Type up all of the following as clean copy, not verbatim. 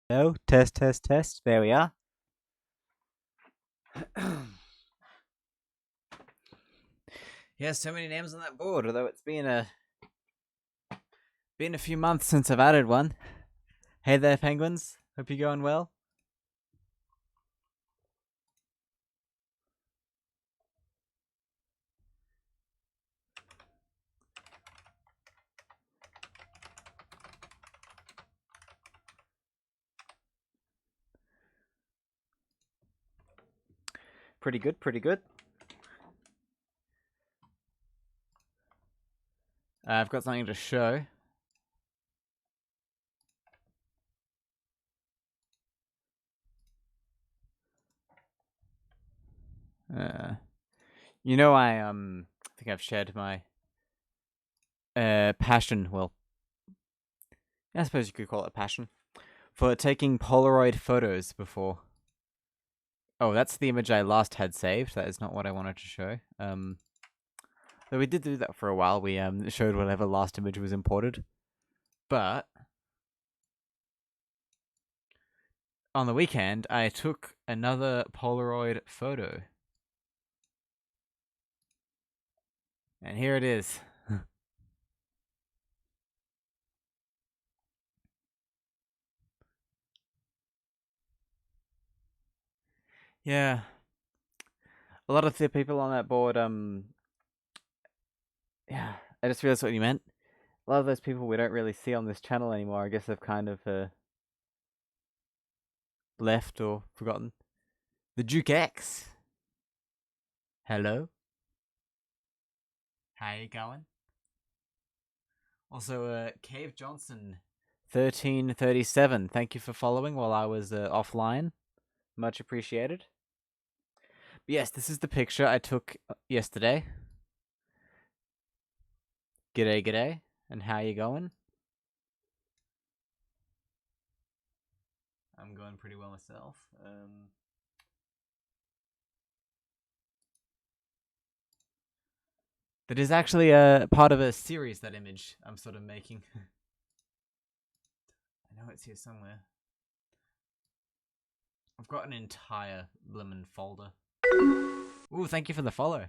Hello, test, test, test. There we are. Yeah, so many names on that board. Although it's been a few months since I've added one. Hey there, penguins. Hope you're going well. Pretty good, pretty good. I've got something to show. Uh, I think I've shared my passion. Well, I suppose you could call it a passion for taking Polaroid photos before. Oh, that's the image I last had saved. That is not what I wanted to show. Though we did do that for a while. We showed whatever last image was imported, but on the weekend I took another Polaroid photo, and here it is. Yeah, a lot of the people on that board. Yeah, I just realized what you meant. A lot of those people we don't really see on this channel anymore. I guess they've kind of left or forgotten. The Duke X. Hello. How you going? Also, Cave Johnson, 1337. Thank you for following while I was offline. Much appreciated. But yes, this is the picture I took yesterday. G'day, g'day, and how you going? I'm going pretty well myself. That is actually a part of a series. That image I'm sort of making. I know it's here somewhere. I've got an entire blimmin' folder. Ooh, thank you for the follow.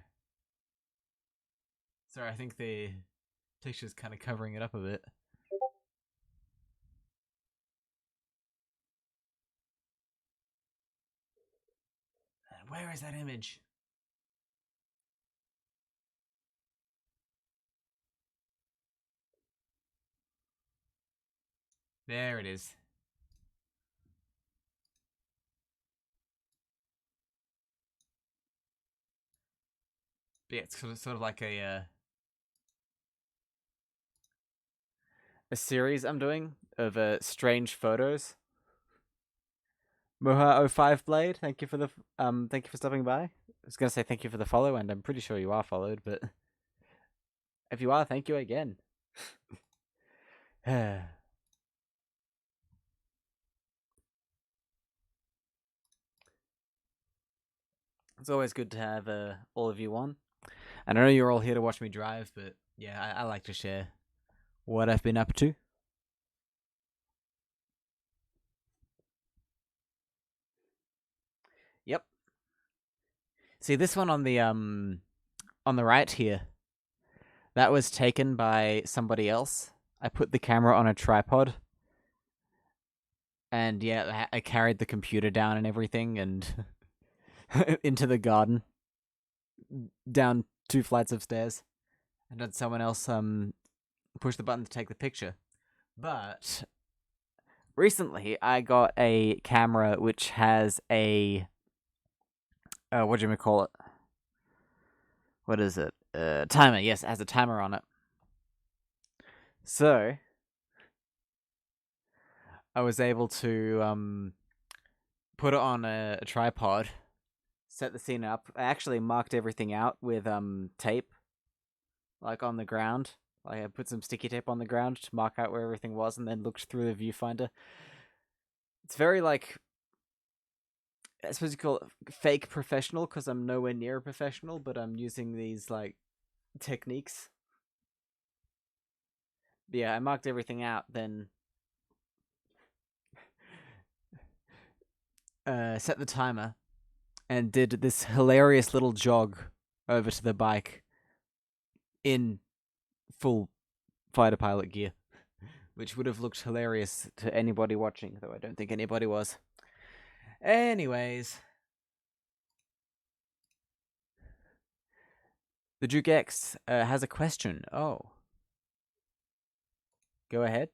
Sorry, I think the picture's kind of covering it up a bit. Where is that image? There it is. But yeah, it's sort of like a series I'm doing of strange photos. Moha05 Blade, thank you for the thank you for stopping by. I was gonna say thank you for the follow, and I'm pretty sure you are followed, but if you are, thank you again. It's always good to have all of you on. And I know you're all here to watch me drive, but yeah, I like to share what I've been up to. Yep. See this one on the right here. That was taken by somebody else. I put the camera on a tripod, and yeah, I carried the computer down and everything, and into the garden, down 2 flights of stairs, and had someone else push the button to take the picture. But recently, I got a camera which has a what do you call it? What is it? Timer. Yes, it has a timer on it. So I was able to put it on a tripod, set the scene up. I actually marked everything out with tape, like on the ground. Like I put some sticky tape on the ground to mark out where everything was, and then looked through the viewfinder. It's very like, I suppose you call it fake professional, because I'm nowhere near a professional, but I'm using these like techniques. But yeah, I marked everything out. Then set the timer, and did this hilarious little jog over to the bike in full fighter pilot gear, which would have looked hilarious to anybody watching, though I don't think anybody was. Anyways, the Duke X has a question. Oh. Go ahead.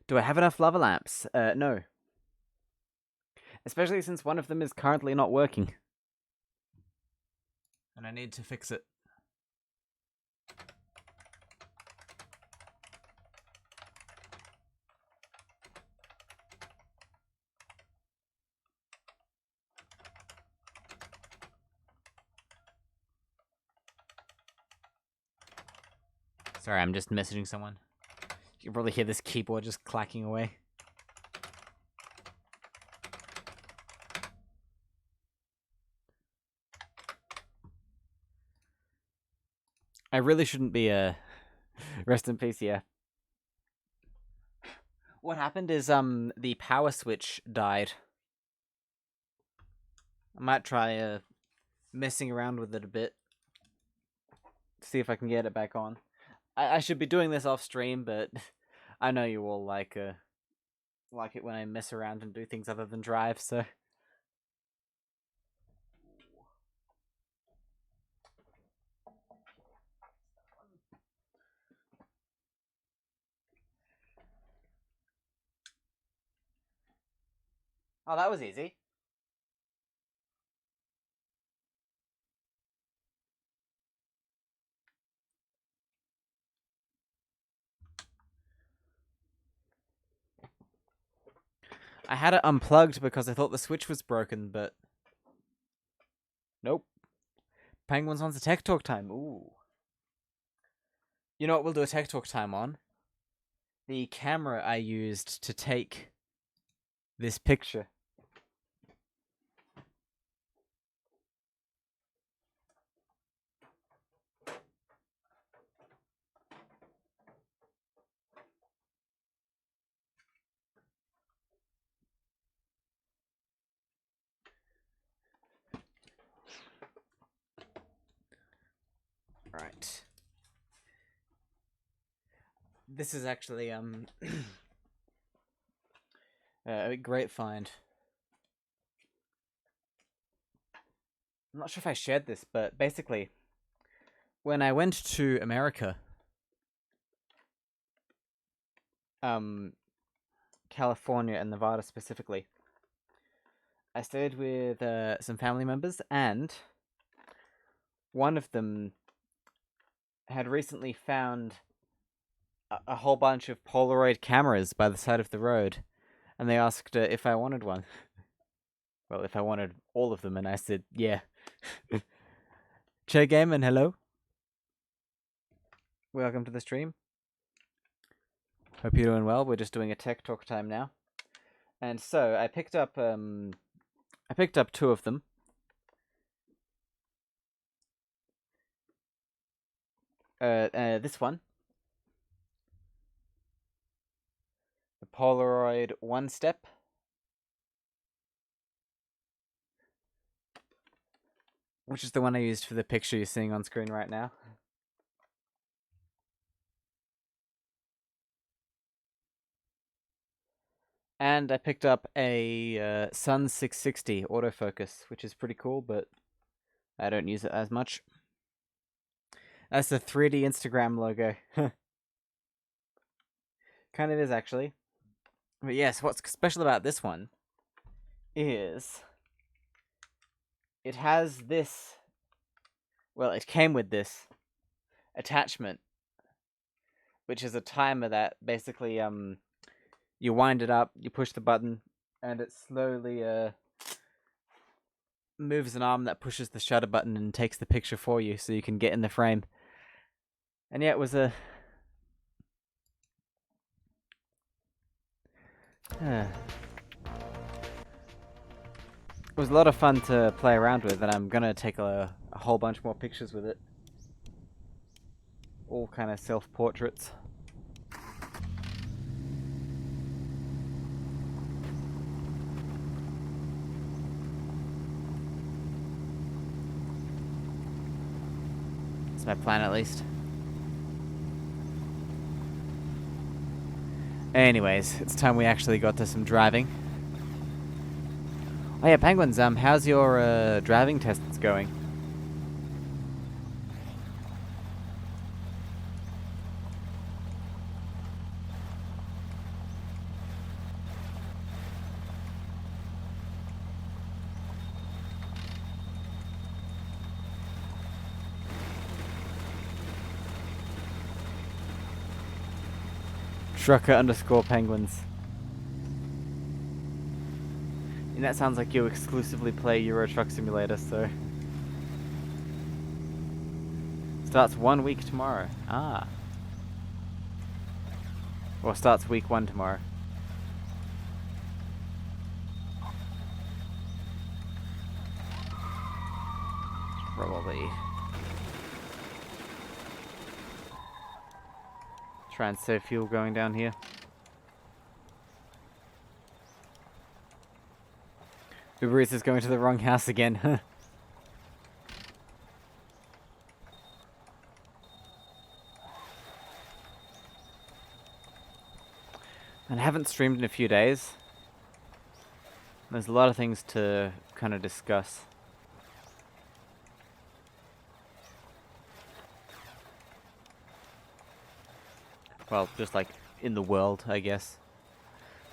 Do I have enough lava lamps? No. Especially since one of them is currently not working. And I need to fix it. Sorry, I'm just messaging someone. You can probably hear this keyboard just clacking away. I really shouldn't be rest in peace, yeah. What happened is the power switch died. I might try messing around with it a bit. See if I can get it back on. I should be doing this off stream, but I know you all like it when I mess around and do things other than drive, so. Oh, that was easy. I had it unplugged because I thought the switch was broken, but nope. Penguins wants a tech talk time. Ooh. You know what we'll do a tech talk time on? The camera I used to take this picture. Right. This is actually a great find. I'm not sure if I shared this, but basically, when I went to America, California and Nevada specifically, I stayed with some family members, and one of them had recently found a whole bunch of Polaroid cameras by the side of the road, and they asked if I wanted one. Well, if I wanted all of them, and I said, yeah. Che Game, and hello. Welcome to the stream. Hope you're doing well. We're just doing a tech talk time now. And so, I picked up two of them. This one. The Polaroid One Step. Which is the one I used for the picture you're seeing on screen right now. And I picked up a Sun 660 autofocus, which is pretty cool, but I don't use it as much. That's the 3D Instagram logo. Kind of is, actually. But yes, what's special about this one is it has this... Well, it came with this attachment which is a timer that basically you wind it up, you push the button, and it slowly moves an arm that pushes the shutter button and takes the picture for you, so you can get in the frame. And yeah, it was a it was a lot of fun to play around with, and I'm gonna take a whole bunch more pictures with it. All kind of self-portraits. That's my plan, at least. Anyways, it's time we actually got to some driving. Oh yeah, Penguins, how's your driving tests going? Trucker_penguins. And that sounds like you exclusively play Euro Truck Simulator, so... Starts 1 week tomorrow. Ah. Or starts week 1 tomorrow. Probably... try and save fuel going down here. Uber Eats is going to the wrong house again. And I haven't streamed in a few days. There's a lot of things to kind of discuss. Well, just like in the world, I guess.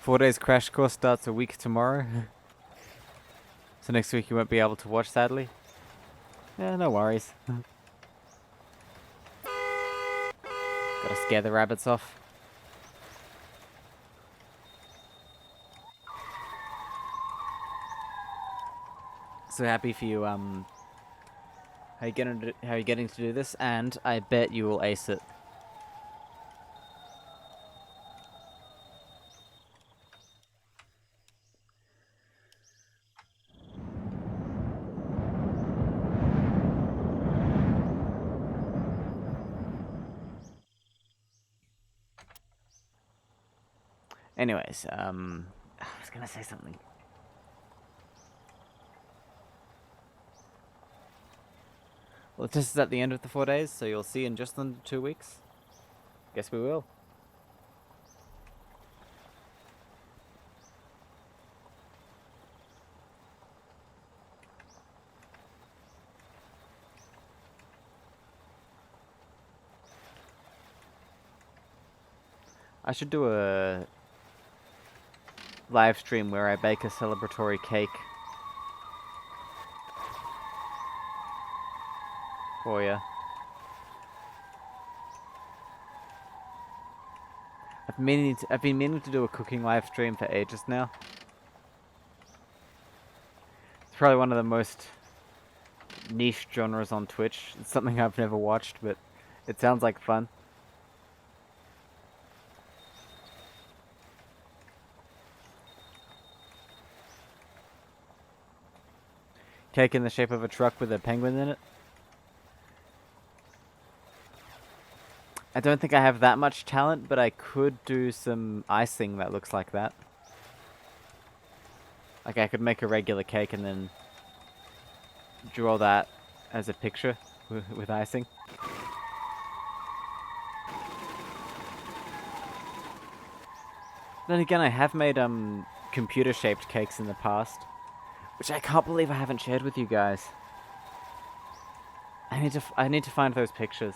4 days crash course starts a week tomorrow. So next week you won't be able to watch, sadly. Yeah, no worries. Gotta scare the rabbits off. So happy for you, how you getting to do this, and I bet you will ace it. Anyways, I was gonna say something. Well, this is at the end of the 4 days, so you'll see in just under 2 weeks. Guess we will. I should do a live stream where I bake a celebratory cake for you. I've been meaning to do a cooking live stream for ages now. It's probably one of the most niche genres on Twitch. It's something I've never watched, but it sounds like fun. Cake in the shape of a truck with a penguin in it. I don't think I have that much talent, but I could do some icing that looks like that. Like I could make a regular cake and then draw that as a picture with icing. Then again, I have made computer-shaped cakes in the past, which I can't believe I haven't shared with you guys. I need to find those pictures.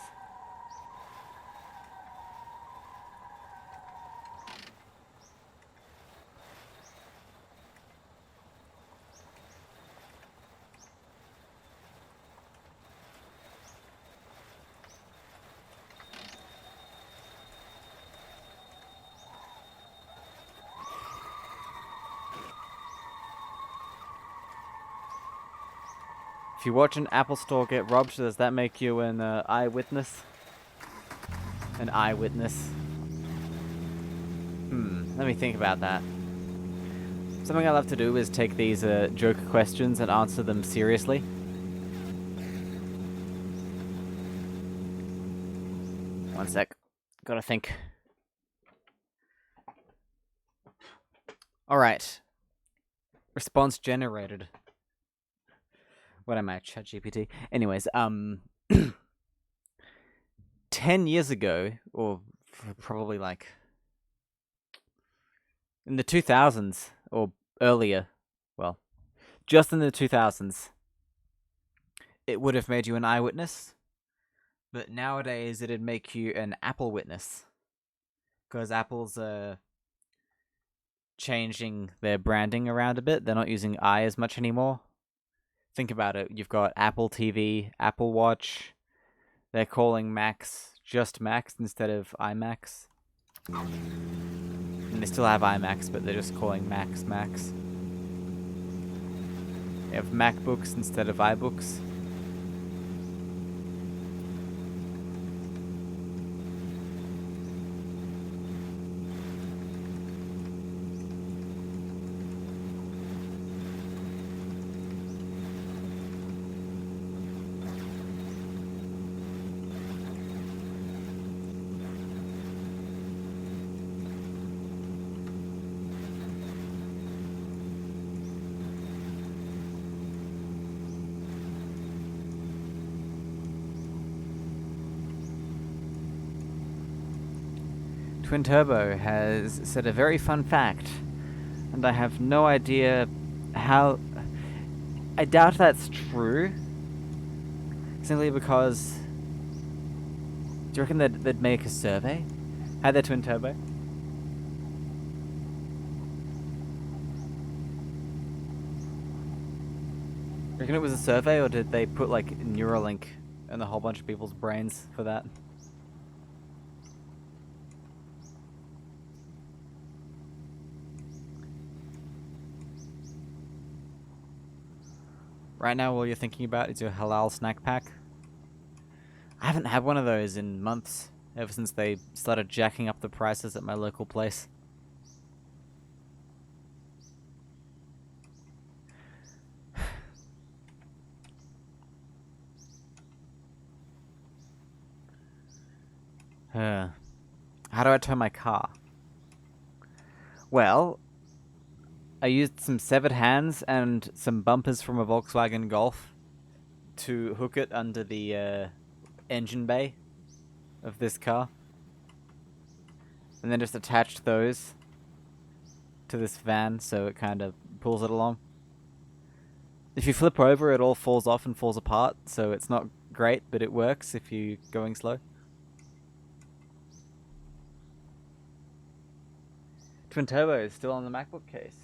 If you watch an Apple store get robbed, does that make you an eyewitness? An eyewitness. Let me think about that. Something I love to do is take these joke questions and answer them seriously. One sec. Gotta think. Alright. Response generated. What am I, ChatGPT? Anyways, 10 years ago, or probably like in the 2000s, or earlier, well, just in the 2000s, it would have made you an eyewitness, but nowadays it'd make you an Apple witness, because Apple's changing their branding around a bit. They're not using I as much anymore. Think about it. You've got Apple TV, Apple Watch. They're calling Macs just Macs instead of iMacs. And they still have iMacs, but they're just calling Macs Macs. They have MacBooks instead of iBooks. Twin Turbo has said a very fun fact, and I have no idea how... I doubt that's true, simply because... Do you reckon they'd make a survey? Had their Twin Turbo? You reckon it was a survey, or did they put like Neuralink in a whole bunch of people's brains for that? Right now, all you're thinking about is your halal snack pack. I haven't had one of those in months, ever since they started jacking up the prices at my local place. How do I tow my car? Well, I used some severed hands and some bumpers from a Volkswagen Golf to hook it under the engine bay of this car. And then just attached those to this van so it kind of pulls it along. If you flip over, it all falls off and falls apart, so it's not great, but it works if you're going slow. Twin Turbo is still on the MacBook case.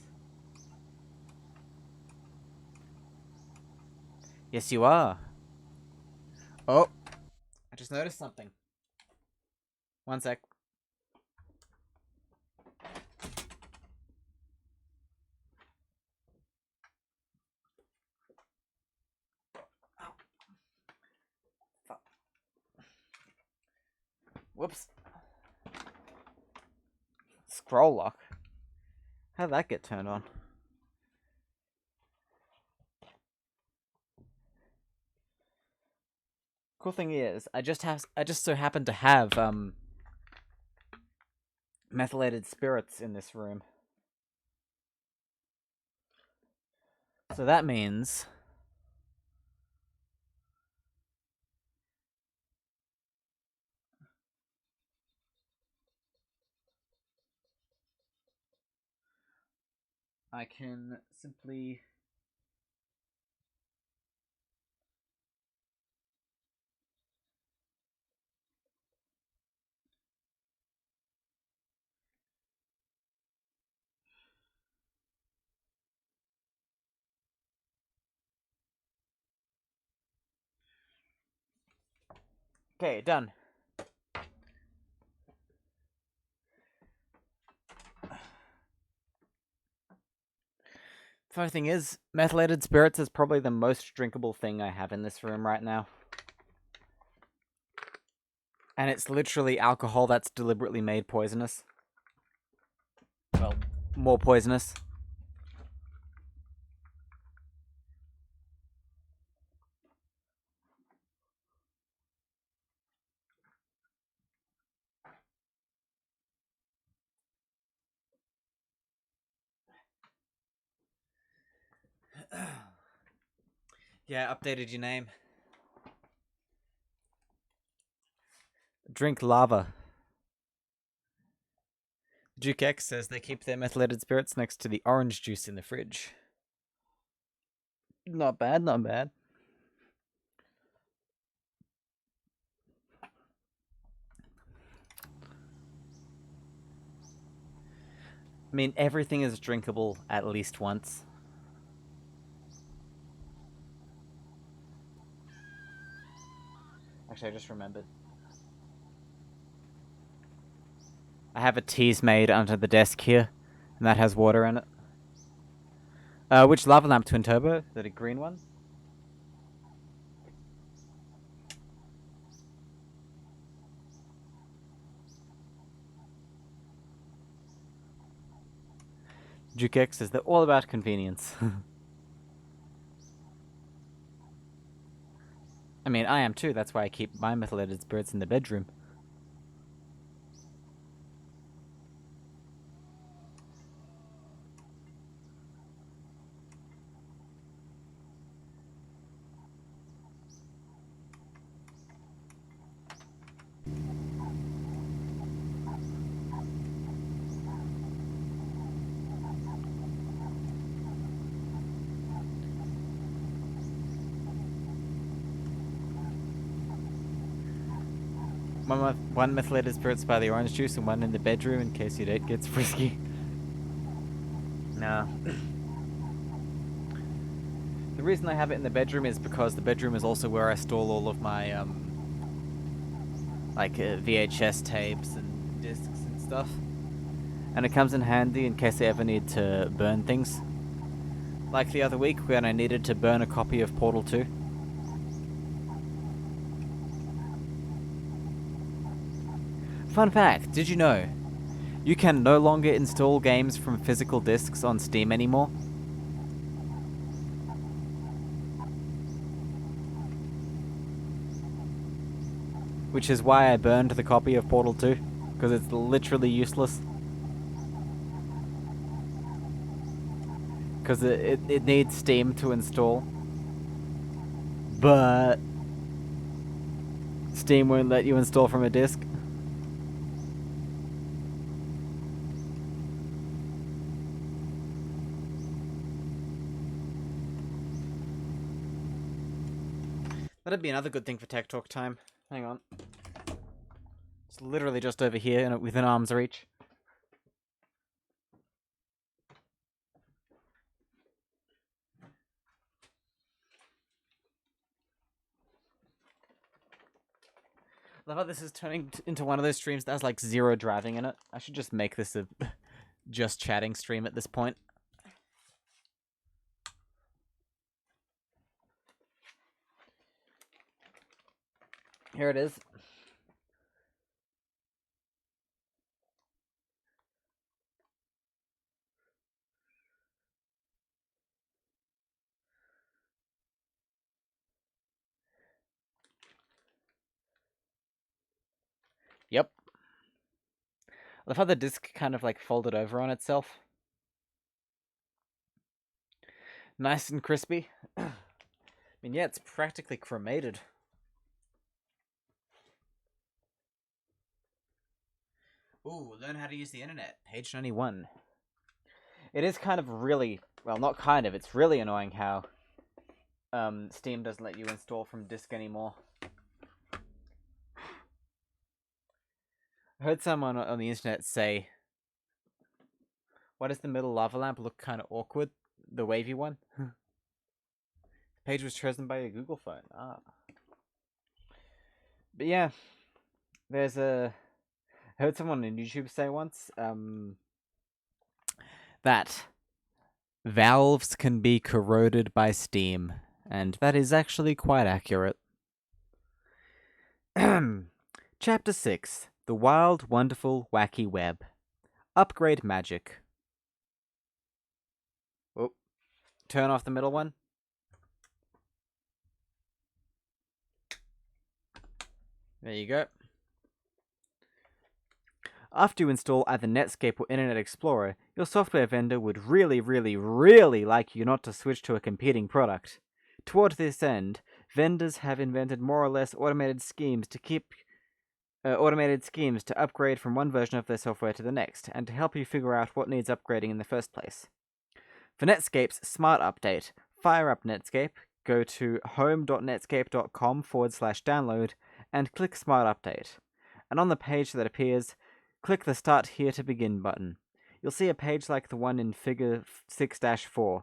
Yes, you are. Oh, I just noticed something. One sec. Oh. Fuck. Whoops. Scroll lock? How'd that get turned on? Cool thing is, I just so happen to have methylated spirits in this room. So that means I can simply okay, done. Funny thing is, methylated spirits is probably the most drinkable thing I have in this room right now. And it's literally alcohol that's deliberately made poisonous. Well, more poisonous. Yeah, updated your name. Drink lava. Duke X says they keep their methylated spirits next to the orange juice in the fridge. Not bad, not bad. I mean, everything is drinkable at least once. Actually, I just remembered. I have a tease made under the desk here, and that has water in it. Which lava lamp, twin turbo? Is that a green one? Duke X says they're all about convenience. I mean, I am too. That's why I keep my methylated spirits in the bedroom. One methylated spirits by the orange juice and one in the bedroom in case your date gets frisky. No. The reason I have it in the bedroom is because the bedroom is also where I store all of my VHS tapes and discs and stuff. And it comes in handy in case I ever need to burn things. Like the other week when I needed to burn a copy of Portal 2. Fun fact, did you know you can no longer install games from physical discs on Steam anymore? Which is why I burned the copy of Portal 2, because it's literally useless. Because it needs Steam to install. But Steam won't let you install from a disc. That'd be another good thing for Tech Talk time. Hang on. It's literally just over here and within arm's reach. I love how this is turning into one of those streams that has like zero driving in it. I should just make this a just chatting stream at this point. Here it is. Yep. I love how the disc kind of like folded over on itself. Nice and crispy. I mean, yeah, it's practically chromated. Ooh, learn how to use the internet. Page 91. It is kind of really, well, not kind of, it's really annoying how Steam doesn't let you install from disk anymore. I heard someone on the internet say, why does the middle lava lamp look kind of awkward? The wavy one? The page was chosen by a Google phone. Ah. But yeah, there's a... I heard someone on YouTube say once that Valves can be corroded by steam, and that is actually quite accurate. Chapter 6: The Wild, Wonderful, Wacky Web. Upgrade Magic. Oh, turn off the middle one. There you go. After you install either Netscape or Internet Explorer, your software vendor would really, really, really like you not to switch to a competing product. Toward this end, vendors have invented more or less automated schemes to upgrade from one version of their software to the next, and to help you figure out what needs upgrading in the first place. For Netscape's Smart Update, fire up Netscape, go to home.netscape.com/download, and click Smart Update. And on the page that appears, click the Start Here to Begin button. You'll see a page like the one in Figure 6-4,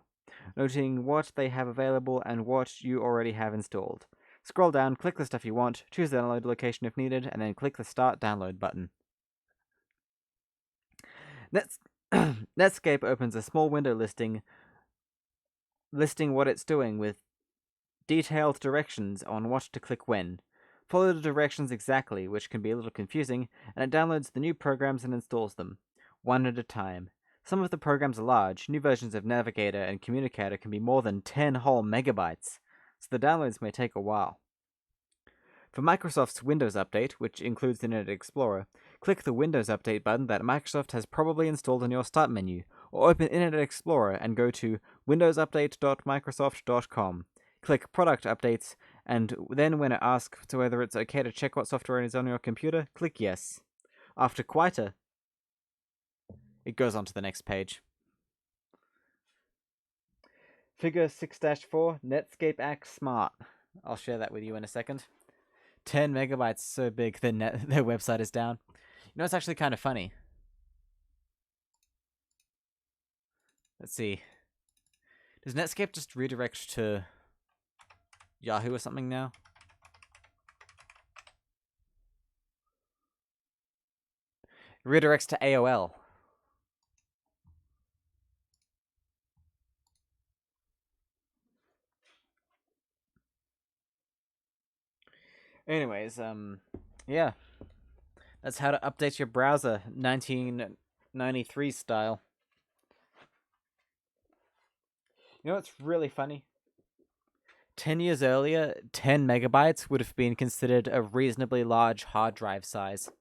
noting what they have available and what you already have installed. Scroll down, click the stuff you want, choose the download location if needed, and then click the Start Download button. Netscape opens a small window listing what it's doing with detailed directions on what to click when. Follow the directions exactly, which can be a little confusing, and it downloads the new programs and installs them, one at a time. Some of the programs are large. New versions of Navigator and Communicator can be more than 10 whole megabytes, so the downloads may take a while. For Microsoft's Windows Update, which includes Internet Explorer, click the Windows Update button that Microsoft has probably installed in your Start menu, or open Internet Explorer and go to windowsupdate.microsoft.com. Click Product Updates, and then when it asks whether it's okay to check what software is on your computer, click Yes. After quite it goes on to the next page. Figure 6-4, Netscape Act Smart. I'll share that with you in a second. 10 megabytes, so big their website is down. You know, it's actually kind of funny. Let's see. Does Netscape just redirect to Yahoo or something now? It redirects to AOL. Anyways, yeah. That's how to update your browser, 1993 style. You know what's really funny? 10 years earlier, 10 megabytes would have been considered a reasonably large hard drive size.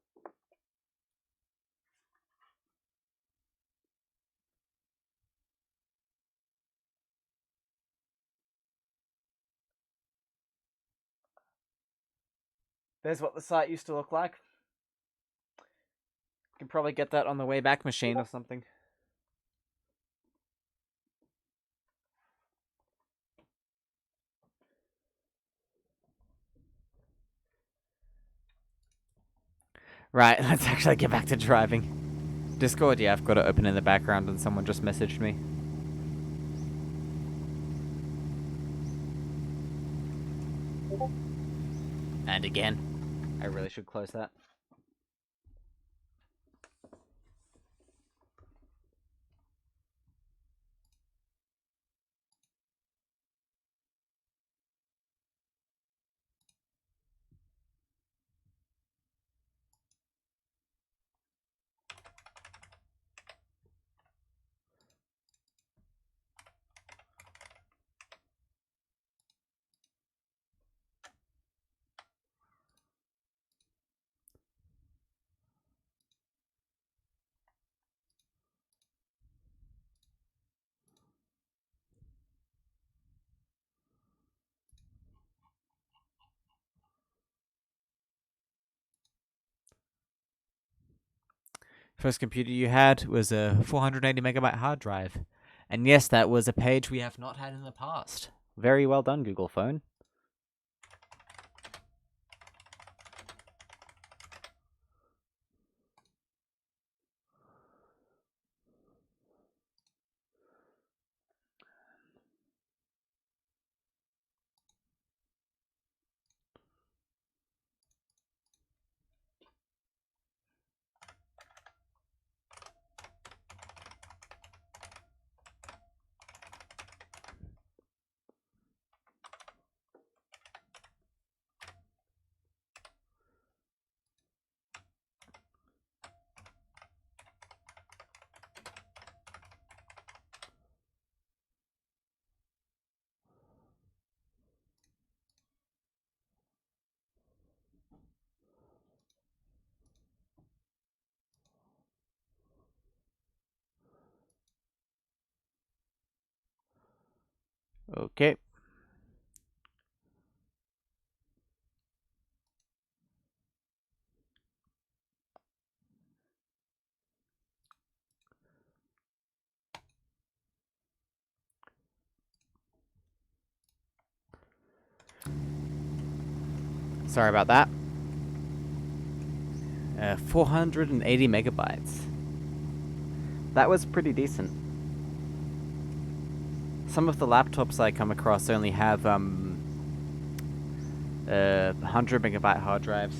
There's what the site used to look like. You can probably get that on the Wayback Machine or something. Right, let's actually get back to driving. Discord, yeah, I've got it open in the background and someone just messaged me. And again. I really should close that. First computer you had was a 480 megabyte hard drive. And yes, that was a page we have not had in the past. Very well done, Google Phone. Okay. Sorry about that. 480 megabytes. That was pretty decent. Some of the laptops I come across only have 100 megabyte hard drives.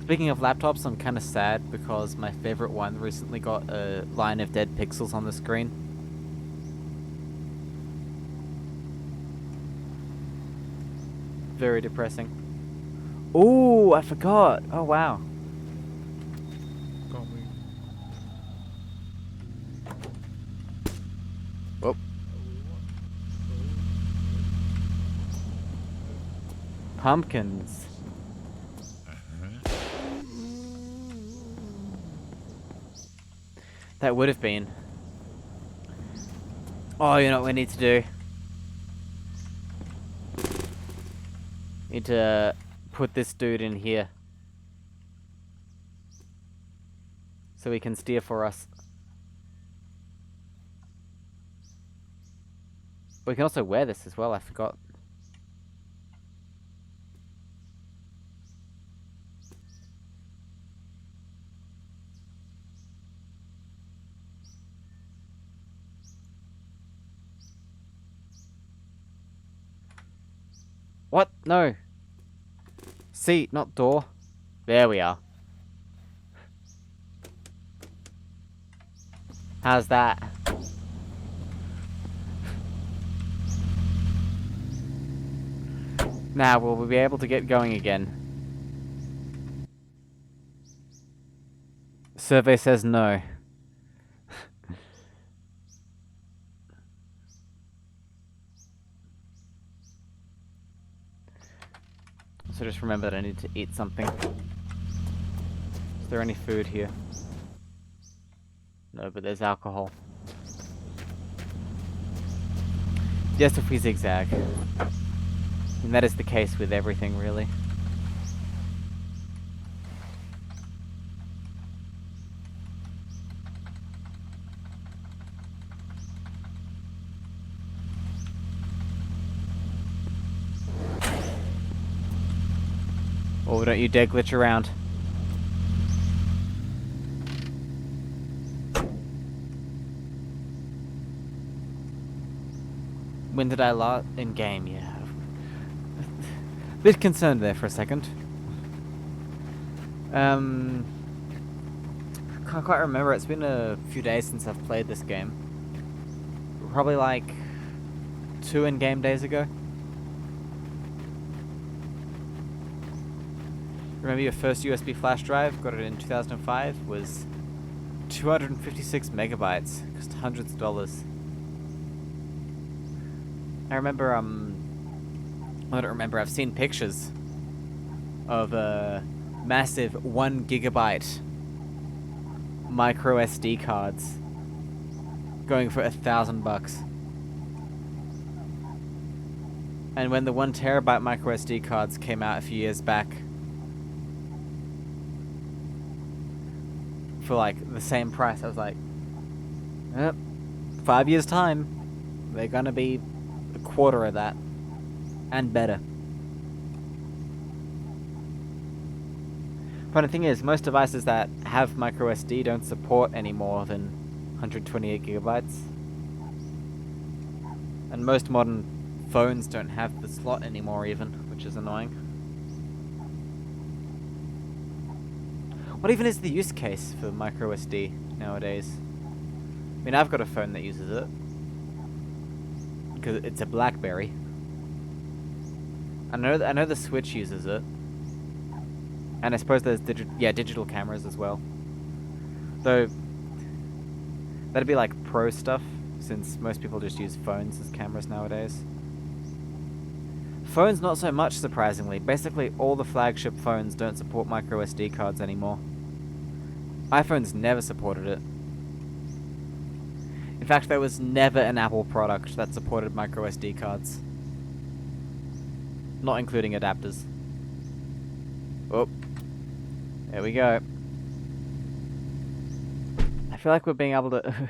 Speaking of laptops, I'm kind of sad because my favorite one recently got a line of dead pixels on the screen. Very depressing. Ooh, I forgot. Oh, wow. Coming. Whoop. Pumpkins. That would have been. Oh, you know what we need to do? Need to put this dude in here. So he can steer for us. We can also wear this as well, I forgot. What? No. Seat, not door. There we are. How's that? Now, will we be able to get going again? Survey says no. So just remember that I need to eat something. Is there any food here? No, but there's alcohol. Just if we zigzag. And that is the case with everything, really. Oh, don't you dare glitch around. When did I last in game? Yeah. Bit concerned there for a second. Can't quite remember. It's been a few days since I've played this game. Probably like 2 in-game days ago. Remember your first USB flash drive? Got it in 2005. Was 256 megabytes. Cost hundreds of dollars. I remember, I don't remember, I've seen pictures of massive 1 gigabyte micro SD cards going for $1,000. And when the 1 terabyte micro SD cards came out a few years back for like the same price, I was like, 5 years time, they're gonna be a quarter of that. And better. Funny thing is, most devices that have micro SD don't support any more than 128 gigabytes. And most modern phones don't have the slot anymore even, which is annoying. What even is the use case for micro SD nowadays? I mean, I've got a phone that uses it. Because it's a BlackBerry. I know the Switch uses it. And I suppose there's digital cameras as well. Though that'd be like pro stuff, since most people just use phones as cameras nowadays. Phones not so much, surprisingly. Basically all the flagship phones don't support micro SD cards anymore. iPhones never supported it. In fact, there was never an Apple product that supported micro SD cards. Not including adapters. Oh. There we go. I feel like we're being able to...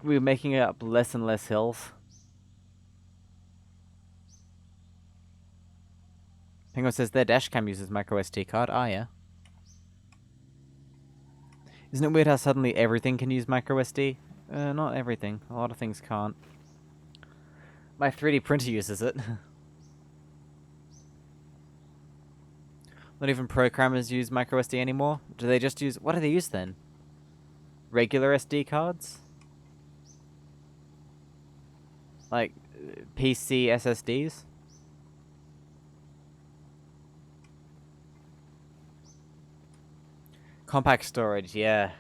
we're making it up less and less hills. Penguin says their dashcam uses micro SD card. Ah, yeah. Isn't it weird how suddenly everything can use micro SD? Not everything. A lot of things can't. My 3D printer uses it. Not even programmers use micro SD anymore. Do they just use... What do they use then? Regular SD cards? Like, PC SSDs? Compact storage, yeah.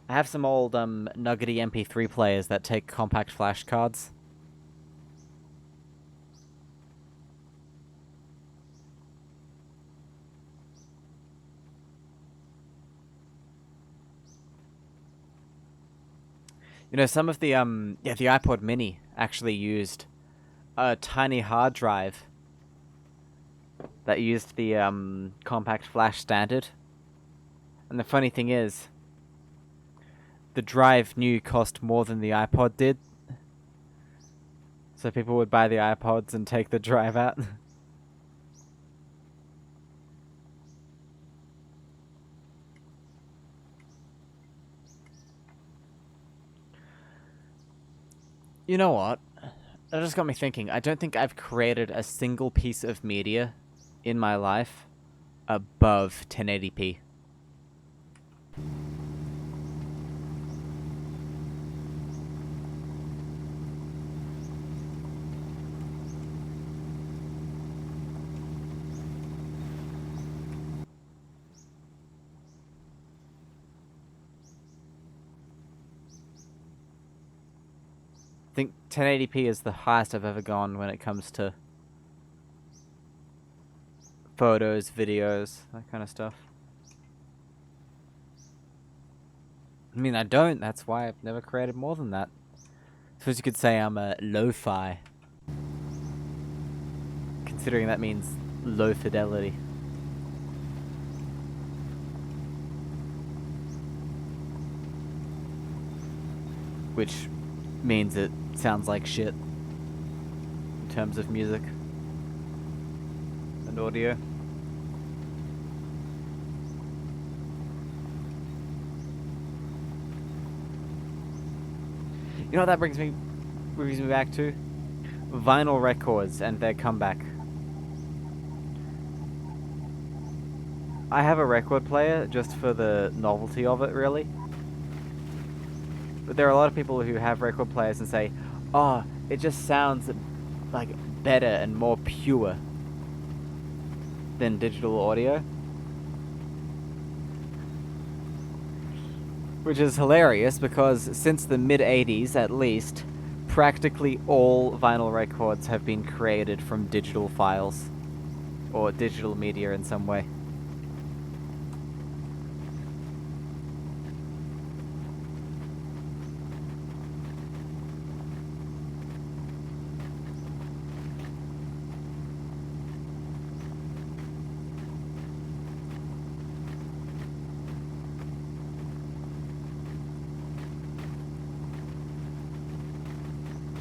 I have some old nuggety MP3 players that take compact flash cards. You know, some of the the iPod Mini actually used a tiny hard drive that used the compact flash standard. And the funny thing is, the drive new cost more than the iPod did. So people would buy the iPods and take the drive out. You know what? That just got me thinking. I don't think I've created a single piece of media in my life above 1080p. I think 1080p is the highest I've ever gone when it comes to photos, videos, that kind of stuff. I mean, I don't. That's why I've never created more than that. I suppose you could say I'm a lo-fi. Considering that means low fidelity. Which means it sounds like shit in terms of music and audio. You know what that brings me back to? Vinyl records and their comeback. I have a record player just for the novelty of it, really. But there are a lot of people who have record players and say, oh, it just sounds like better and more pure than digital audio. Which is hilarious because since the mid-80s at least, practically all vinyl records have been created from digital files or digital media in some way.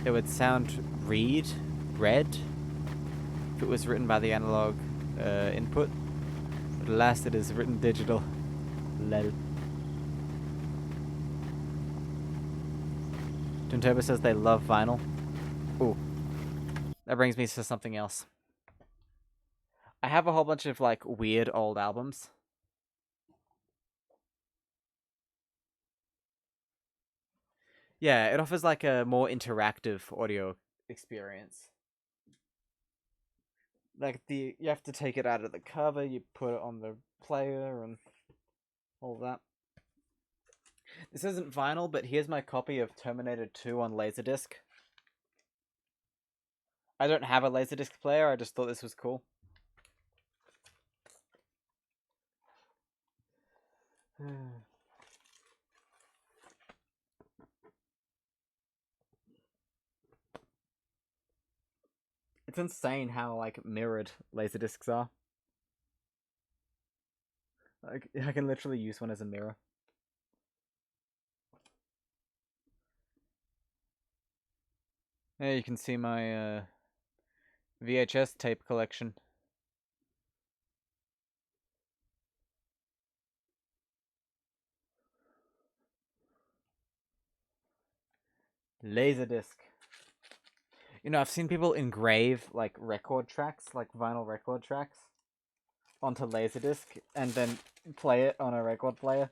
It would sound read, read, if it was written by the analog input. But alas, it is written digital. Lel. Tuntoba says they love vinyl. Ooh. That brings me to something else. I have a whole bunch of, like, weird old albums. Yeah, it offers, like, a more interactive audio experience. Like, you have to take it out of the cover, you put it on the player, and all that. This isn't vinyl, but here's my copy of Terminator 2 on Laserdisc. I don't have a Laserdisc player, I just thought this was cool. It's insane how like mirrored laserdiscs are. Like I can literally use one as a mirror. Yeah, you can see my VHS tape collection. Laserdisc. You know, I've seen people engrave like record tracks, like vinyl record tracks, onto Laserdisc and then play it on a record player,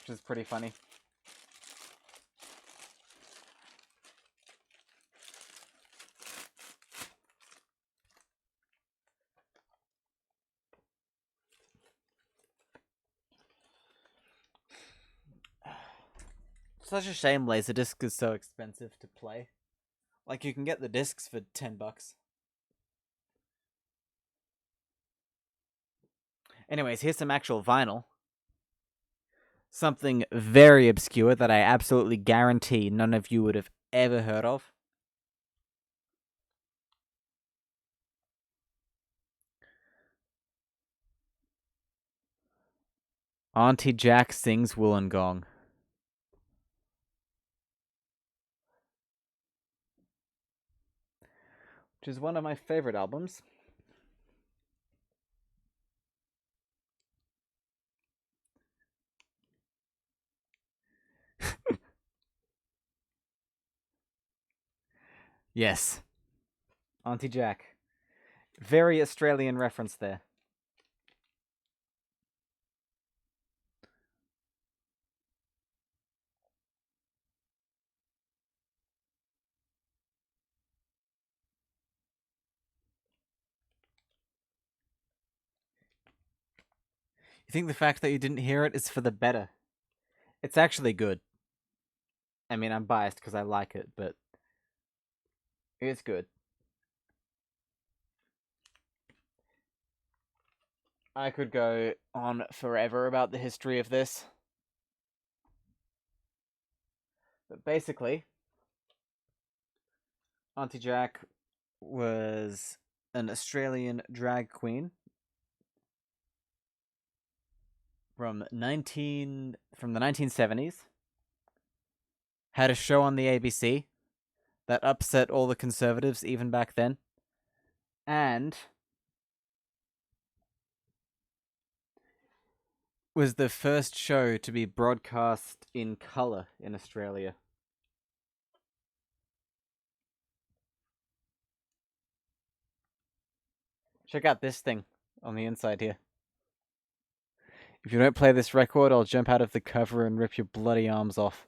which is pretty funny. Such a shame Laserdisc is so expensive to play. Like, you can get the discs for $10. Anyways, here's some actual vinyl. Something very obscure that I absolutely guarantee none of you would have ever heard of. Auntie Jack Sings Wollongong. Which is one of my favorite albums. Yes. Auntie Jack. Very Australian reference there. You think the fact that you didn't hear it is for the better? It's actually good. I mean, I'm biased because I like it, but it's good. I could go on forever about the history of this. But basically, Auntie Jack was an Australian drag queen from the 1970s. Had a show on the ABC that upset all the conservatives even back then. And was the first show to be broadcast in colour in Australia. Check out this thing on the inside here. If you don't play this record, I'll jump out of the cover and rip your bloody arms off.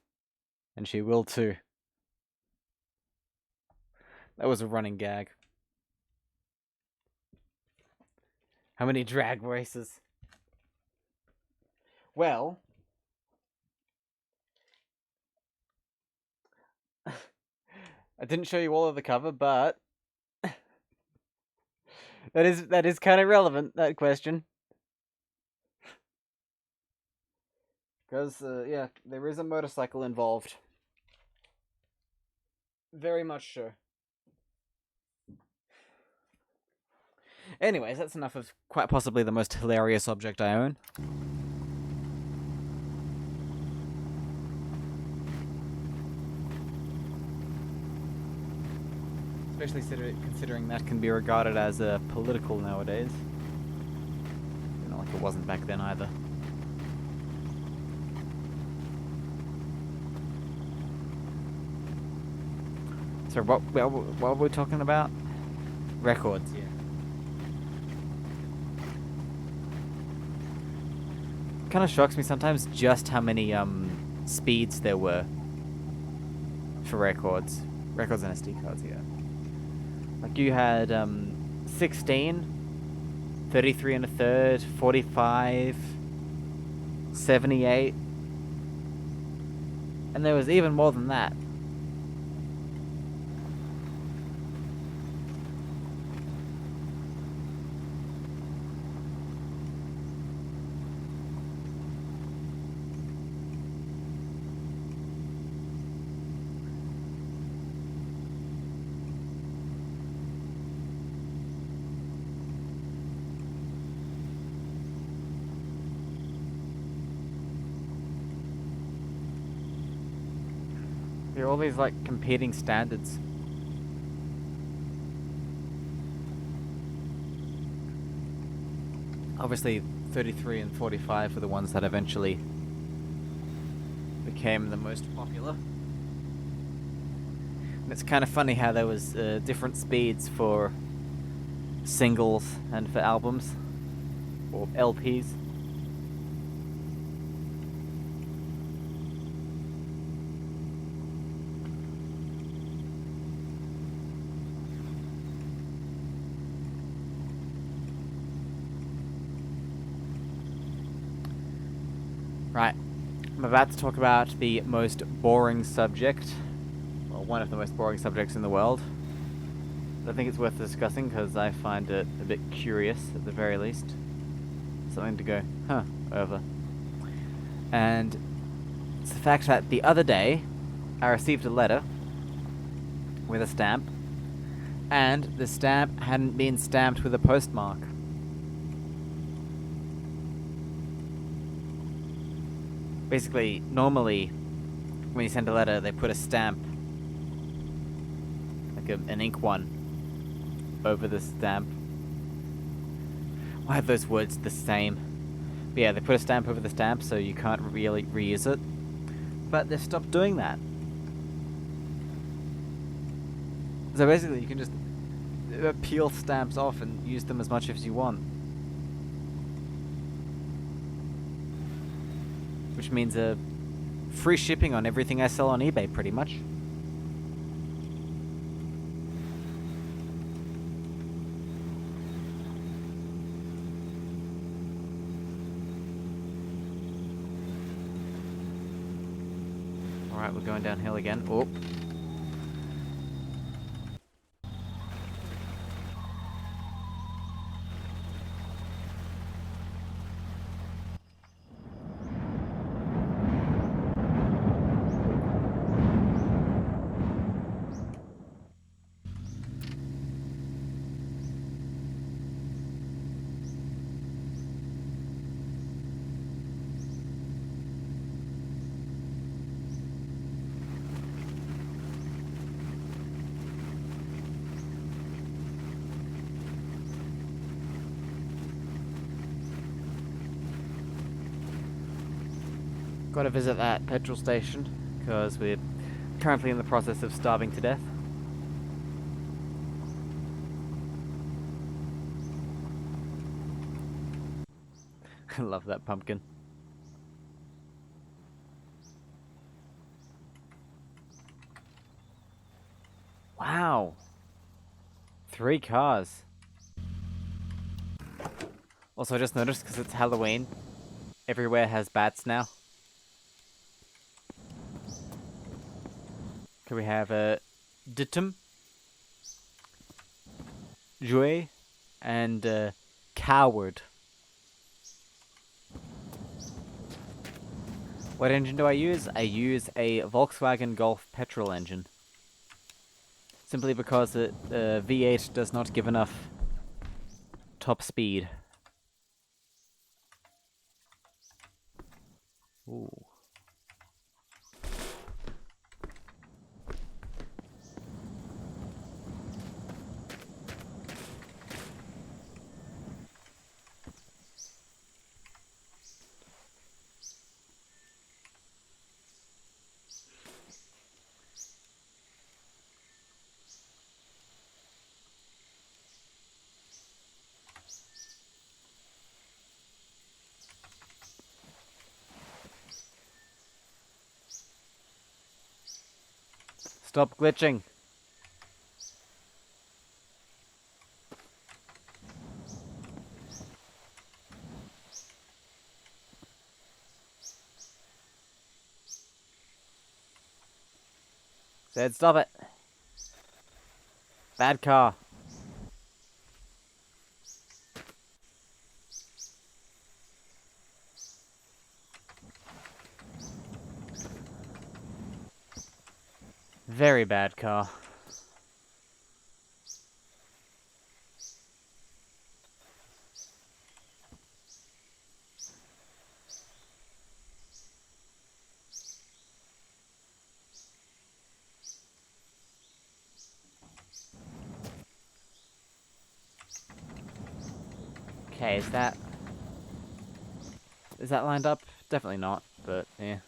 And she will too. That was a running gag. How many drag races? Well, I didn't show you all of the cover, but that is kind of relevant, that question. Because, yeah, there is a motorcycle involved. Very much so. Anyways, that's enough of quite possibly the most hilarious object I own. Especially considering that can be regarded as political nowadays. Not like it wasn't back then either. So what were we talking about? Records, yeah. Kind of shocks me sometimes just how many speeds there were for records and SD cards. Yeah, like you had 16, 33 and a third, 45, 78, and there was even more than that. There are all these like competing standards. Obviously 33 and 45 were the ones that eventually became the most popular. And it's kind of funny how there was different speeds for singles and for albums or LPs. Right, I'm about to talk about the most boring subject, well, one of the most boring subjects in the world. I think it's worth discussing because I find it a bit curious, at the very least. Something to go, huh, over. And it's the fact that the other day, I received a letter with a stamp, and the stamp hadn't been stamped with a postmark. Basically, normally, when you send a letter, they put a stamp, like an ink one, over the stamp. Why are those words the same? But yeah, they put a stamp over the stamp so you can't really reuse it. But they've stopped doing that. So basically, you can just peel stamps off and use them as much as you want. Which means free shipping on everything I sell on eBay, pretty much. Alright, we're going downhill again. Oh. Got to visit that petrol station, because we're currently in the process of starving to death. I love that pumpkin. Wow. 3 cars. Also, I just noticed, because it's Halloween, everywhere has bats now. Can we have a Ditum, Jouet, and Coward. What engine do I use? I use a Volkswagen Golf petrol engine. Simply because the V8 does not give enough top speed. Ooh. Stop glitching. Said stop it. Bad car. Very bad car. Okay, is that lined up? Definitely not, but yeah.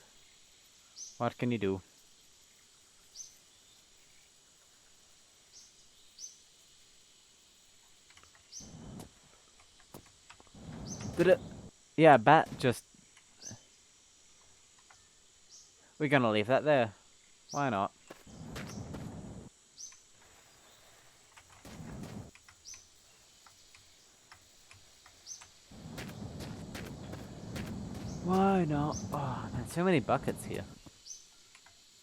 What can you do? Did it? Yeah, bat just... We're gonna leave that there. Why not? Why not? Oh, man, so many buckets here.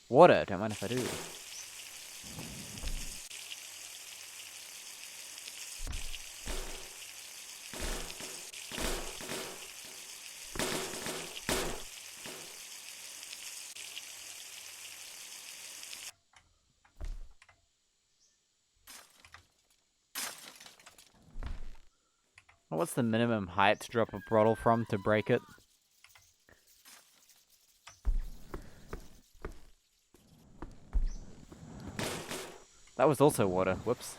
Water, don't mind if I do. What's the minimum height to drop a bottle from to break it? That was also water. Whoops.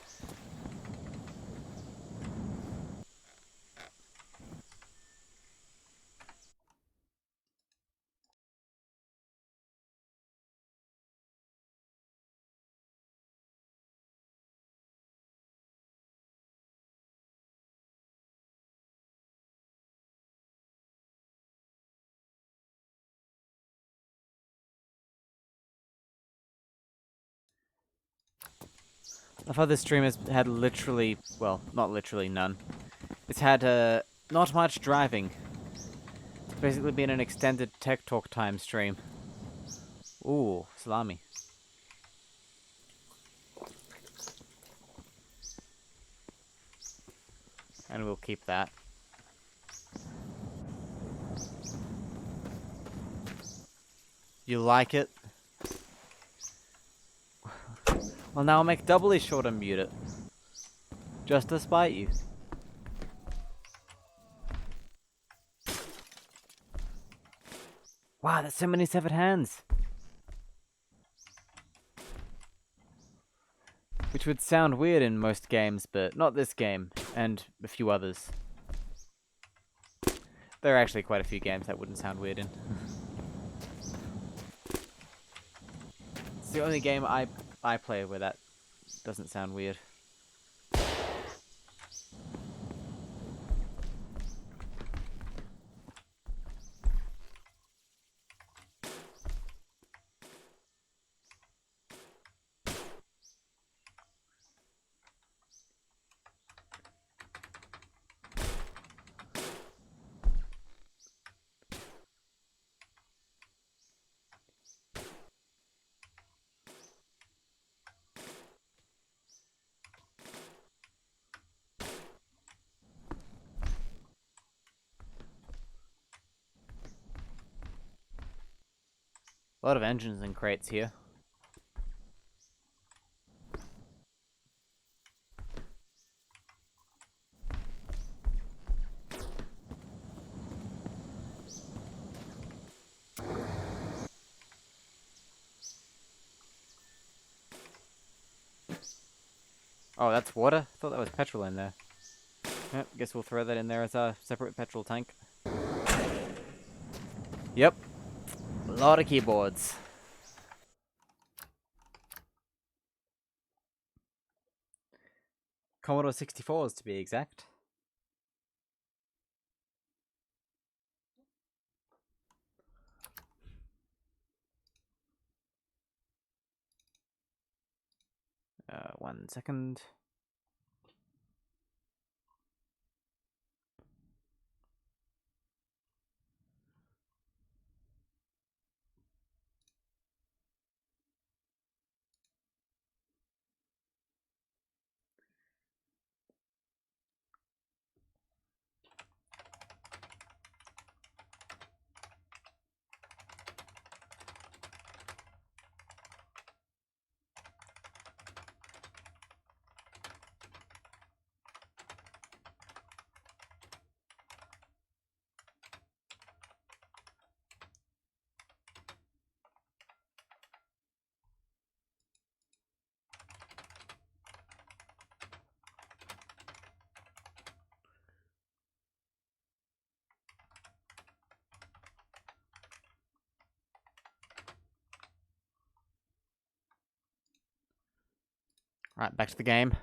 I thought this stream has had literally, well, not literally none. It's had not much driving. It's basically been an extended tech talk time stream. Ooh, salami. And we'll keep that. You like it? Well, now I'll make doubly sure to mute it. Just to spite you. Wow, there's so many severed hands. Which would sound weird in most games, but not this game, and a few others. There are actually quite a few games that wouldn't sound weird in. It's the only game I play where that doesn't sound weird. A lot of engines and crates here. Oh, that's water? I thought that was petrol in there. Yep, guess we'll throw that in there as a separate petrol tank. Yep. A lot of keyboards. Commodore 64s to be exact. One second. Right, back to the game.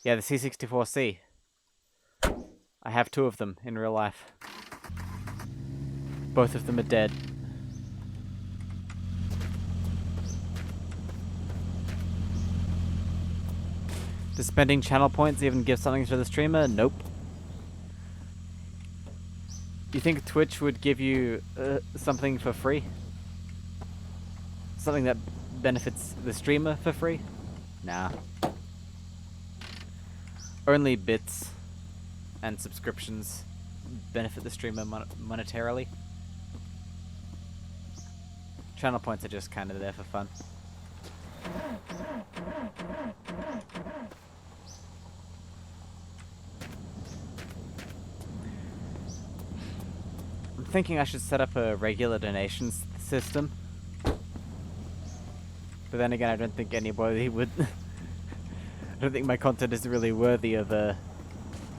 Yeah, the C64C. I have 2 of them in real life. Both of them are dead. Does spending channel points even give something to the streamer? Nope. You think Twitch would give you something for free? Something that benefits the streamer for free? Nah. Only bits and subscriptions benefit the streamer monetarily. Channel points are just kind of there for fun. I'm thinking I should set up a regular donations system. But then again, I don't think anybody would... I don't think my content is really worthy of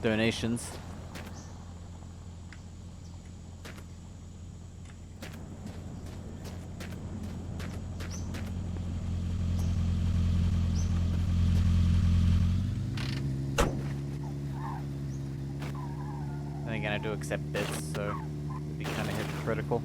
donations. Then again, I do accept bits, so it'd be kind of hypocritical.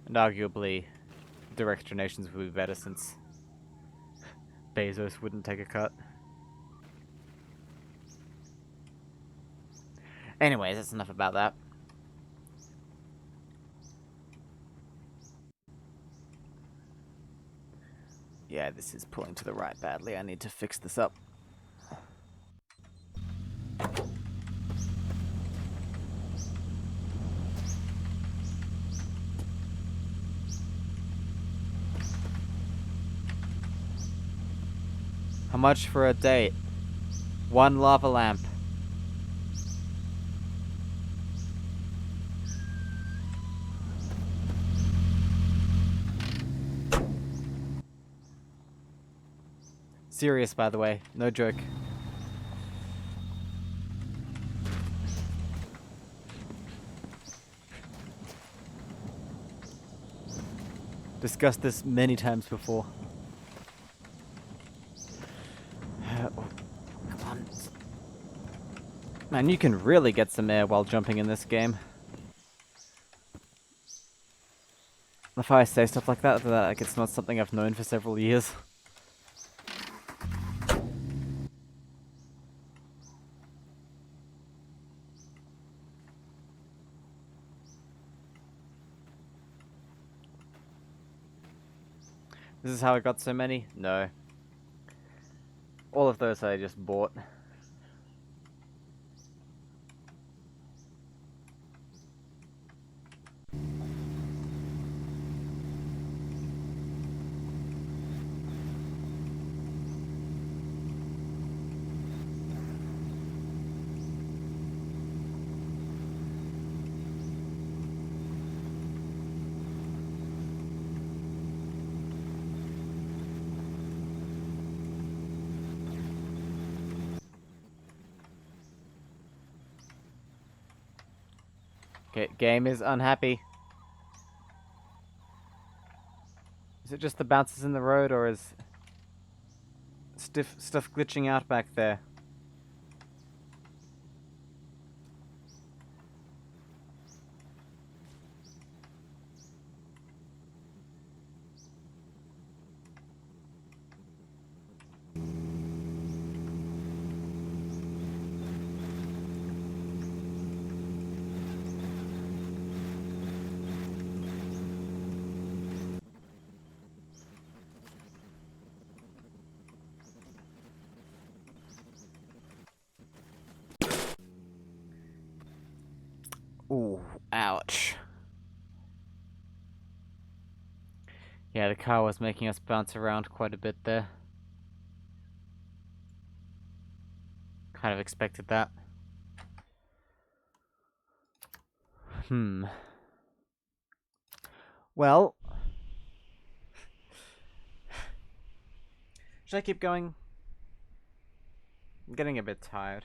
And arguably, direct donations would be better since Bezos wouldn't take a cut. Anyways, that's enough about that. Yeah, this is pulling to the right badly. I need to fix this up. How much for a date? 1 lava lamp. Serious, by the way. No joke. Discussed this many times before. Oh, come on. Man, you can really get some air while jumping in this game. If I say stuff like that, like it's not something I've known for several years. This is how I got so many? No. All of those I just bought. Okay, game is unhappy. Is it just the bounces in the road, or is stuff glitching out back there? Ooh, ouch. Yeah, the car was making us bounce around quite a bit there. Kind of expected that. Well, should I keep going? I'm getting a bit tired.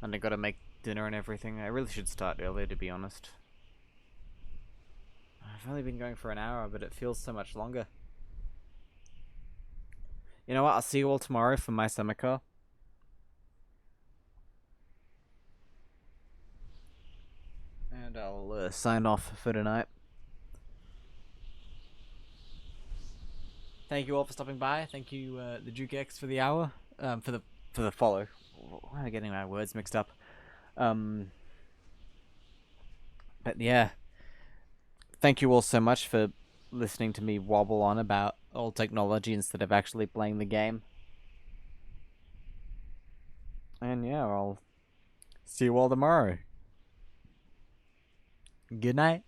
And I gotta make dinner and everything. I really should start earlier, to be honest. I've only been going for an hour, but it feels so much longer. You know what? I'll see you all tomorrow for my summer car. And I'll sign off for tonight. Thank you all for stopping by. Thank you, the Duke X, for the hour. For the follow. Why am I getting my words mixed up? But yeah, thank you all so much for listening to me wobble on about old technology instead of actually playing the game. And yeah, I'll see you all tomorrow. Good night.